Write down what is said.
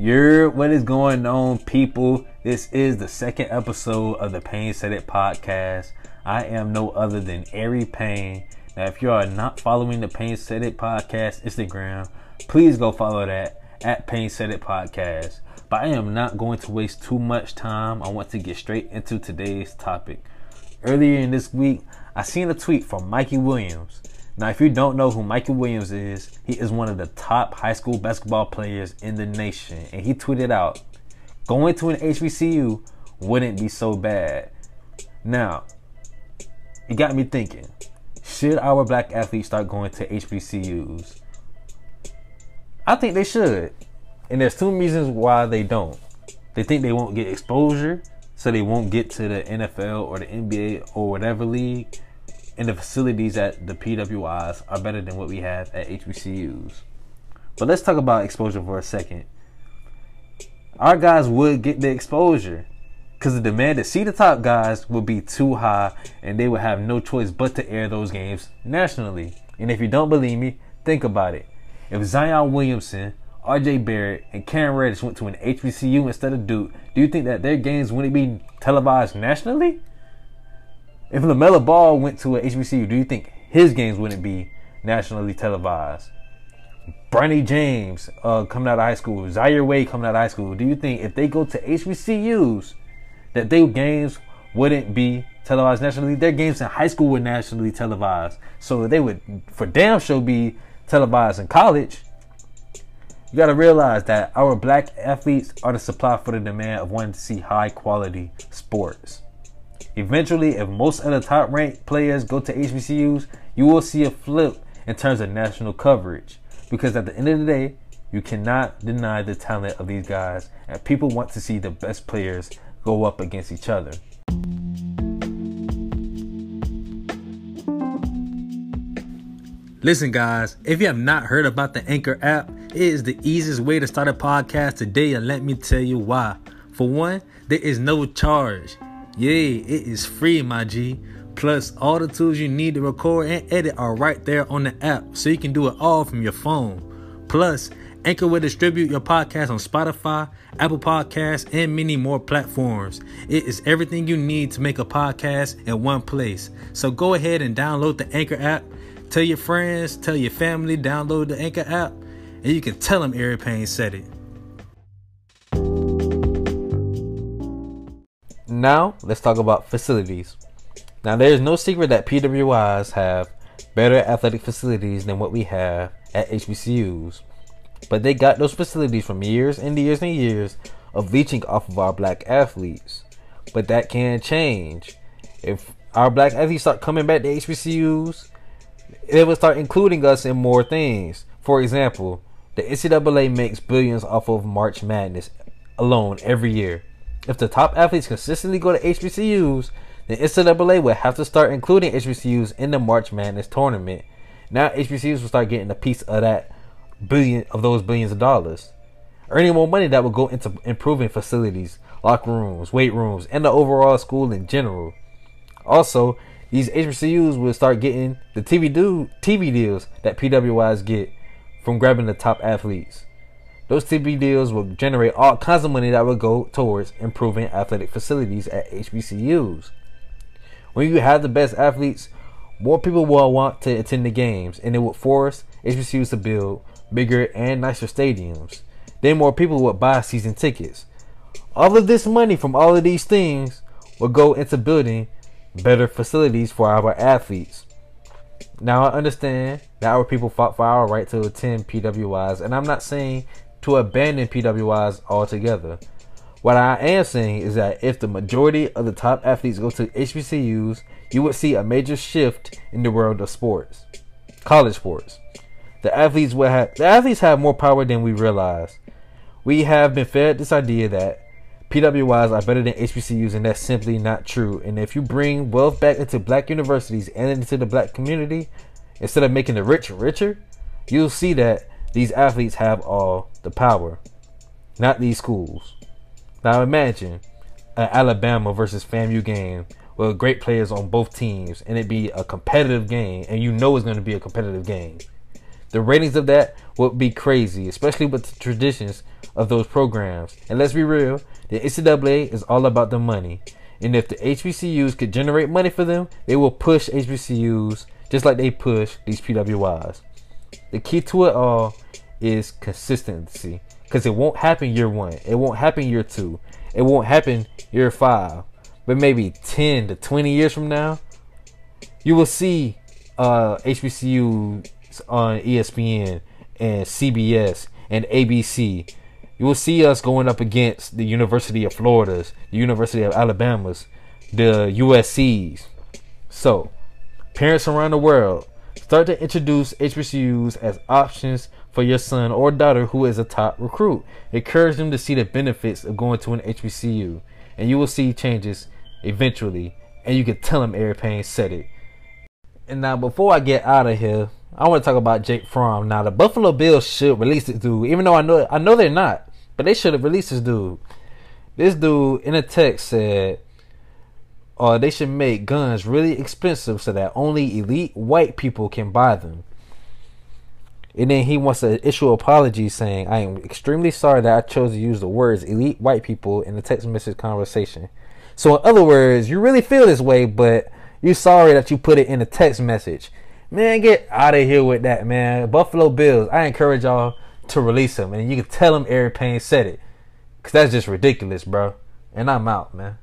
What is going on, people? This is the second episode of the PayneSaidItPodcast. I am no other than Ari Payne. Now, if you are not following the PayneSaidItPodcast Instagram, please go follow that at PayneSaidItPodcast. But I am not going to waste too much time. I want to get straight into today's topic. Earlier in this week, I seen a tweet from Mikey Williams. Now, if you don't know who Mikey Williams is, he is one of the top high school basketball players in the nation. And he tweeted out, going to an HBCU wouldn't be so bad. Now, it got me thinking, should our black athletes start going to HBCUs? I think they should. And there's two reasons why they don't. They think they won't get exposure, so they won't get to the NFL or the NBA or whatever league. And the facilities at the PWIs are better than what we have at HBCUs. But let's talk about exposure for a second. Our guys would get the exposure because the demand to see the top guys would be too high, and they would have no choice but to air those games nationally. And if you don't believe me, think about it. If Zion Williamson, RJ Barrett, and Cam Reddish went to an HBCU instead of Duke, do you think that their games wouldn't be televised nationally? If LaMelo Ball went to an HBCU, do you think his games wouldn't be nationally televised? Bronny James coming out of high school, Zaire Wade coming out of high school, do you think if they go to HBCUs that their games wouldn't be televised nationally? Their games in high school were nationally televised, so they would for damn sure be televised in college. You got to realize that our black athletes are the supply for the demand of wanting to see high quality sports. Eventually, if most of the top ranked players go to HBCUs, you will see a flip in terms of national coverage. Because at the end of the day, you cannot deny the talent of these guys, and people want to see the best players go up against each other. Listen, guys, if you have not heard about the Anchor app, it is the easiest way to start a podcast today, and let me tell you why. For one, there is no charge. Yay, it is free, my G. Plus, all the tools you need to record and edit are right there on the app, so you can do it all from your phone. Plus, Anchor will distribute your podcast on Spotify, Apple Podcasts, and many more platforms. It is everything you need to make a podcast in one place. So go ahead and download the Anchor app. Tell your friends, tell your family, download the Anchor app, and you can tell them Ari Payne said it. Now, let's talk about facilities. Now, there is no secret that PWIs have better athletic facilities than what we have at HBCUs. But they got those facilities from years and years and years of leeching off of our black athletes. But that can change. If our black athletes start coming back to HBCUs, they will start including us in more things. For example, the NCAA makes billions off of March Madness alone every year. If the top athletes consistently go to HBCUs, then NCAA will have to start including HBCUs in the March Madness tournament. Now HBCUs will start getting a piece of those billions of dollars, earning more money that will go into improving facilities, locker rooms, weight rooms, and the overall school in general. Also, these HBCUs will start getting the TV deals that PWIs get from grabbing the top athletes. Those TV deals will generate all kinds of money that will go towards improving athletic facilities at HBCUs. When you have the best athletes, more people will want to attend the games, and it will force HBCUs to build bigger and nicer stadiums. Then more people will buy season tickets. All of this money from all of these things will go into building better facilities for our athletes. Now, I understand that our people fought for our right to attend PWIs, and I'm not saying to abandon PWIs altogether. What I am saying is that if the majority of the top athletes go to HBCUs, you would see a major shift in the world of sports, college sports. The athletes have more power than we realize. We have been fed this idea that PWIs are better than HBCUs, and that's simply not true. And if you bring wealth back into black universities and into the black community, instead of making the rich richer, you'll see that these athletes have all the power, not these schools. Now imagine an Alabama versus FAMU game with great players on both teams, and it be a competitive game, and you know it's going to be a competitive game. The ratings of that would be crazy, especially with the traditions of those programs. And let's be real, the NCAA is all about the money. And if the HBCUs could generate money for them, they will push HBCUs just like they push these PWIs. The key to it all is consistency, because it won't happen year 1. It won't happen year 2. It won't happen year 5. But maybe 10 to 20 years from now, you will see HBCUs on ESPN and CBS and ABC. You will see us going up against the University of Florida's, the University of Alabama's, the USC's. So, parents around the world, start to introduce HBCUs as options for your son or daughter who is a top recruit. Encourage them to see the benefits of going to an HBCU, and you will see changes eventually. And you can tell them Eric Payne said it. And now, before I get out of here, I want to talk about Jake Fromm. Now, the Buffalo Bills should release this dude, even though I know they're not, but they should have released this dude. This dude in a text said, they should make guns really expensive so that only elite white people can buy them. And then he wants to issue an apology saying, I am extremely sorry that I chose to use the words elite white people in the text message conversation. So in other words, you really feel this way, but you're sorry that you put it in a text message. Man, get out of here with that, man. Buffalo Bills, I encourage y'all to release him. And you can tell him Eric Payne said it, because that's just ridiculous, bro. And I'm out, man.